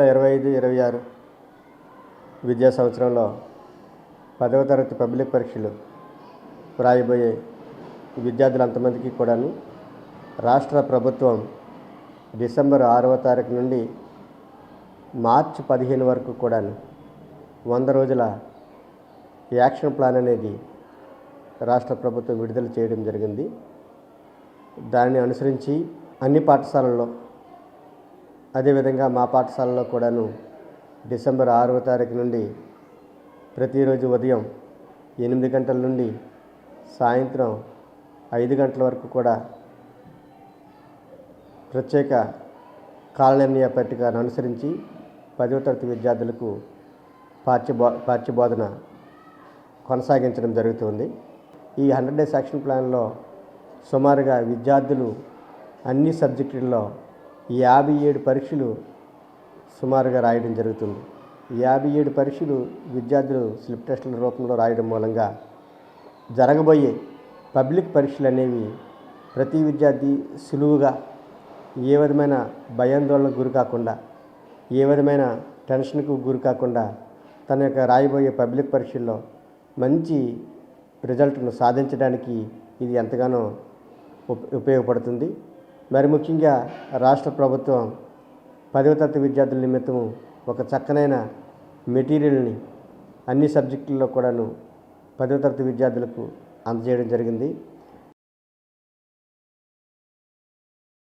2025-26 విద్యా సంవత్సరంలో 10వ తరగతి పబ్లిక్ పరీక్షలు రాయబోయే విద్యార్థులు అంతమందికి కూడాను రాష్ట్ర ప్రభుత్వం డిసెంబర్ 6వ తారీఖు నుండి మార్చి 15 వరకు కూడాను 100 రోజుల యాక్షన్ ప్లాన్ అనేది రాష్ట్ర ప్రభుత్వం విడుదల చేయడం జరిగింది. దానిని అనుసరించి అన్ని పాఠశాలల్లో, అదేవిధంగా మా పాఠశాలలో కూడాను డిసెంబర్ 6వ తారీఖు నుండి ప్రతిరోజు ఉదయం 8 గంటల నుండి సాయంత్రం 5 గంటల వరకు కూడా ప్రత్యేక కాలనిర్ణయ పట్టికను అనుసరించి 10వ తరగతి విద్యార్థులకు పాఠ్యబోధన కొనసాగించడం జరుగుతుంది. ఈ 100 డేస్ యాక్షన్ ప్లాన్లో సుమారుగా విద్యార్థులు అన్ని సబ్జెక్టుల్లో 57 పరీక్షలు సుమారుగా రాయడం జరుగుతుంది. 57 పరీక్షలు విద్యార్థులు స్లిప్ టెస్టుల రూపంలో రాయడం మూలంగా జరగబోయే పబ్లిక్ పరీక్షలు అనేవి ప్రతి విద్యార్థి సులువుగా, ఏ విధమైన భయాందోళనకు గురి కాకుండా, ఏ విధమైన టెన్షన్కు గురి కాకుండా తన యొక్క రాయబోయే పబ్లిక్ పరీక్షల్లో మంచి రిజల్ట్ను సాధించడానికి ఇది ఎంతగానో ఉపయోగపడుతుంది. మరి ముఖ్యంగా రాష్ట్ర ప్రభుత్వం 10వ తరగతి విద్యార్థుల నిమిత్తం ఒక చక్కనైన మెటీరియల్ని అన్ని సబ్జెక్టుల్లో కూడాను 10వ తరగతి విద్యార్థులకు అందజేయడం జరిగింది.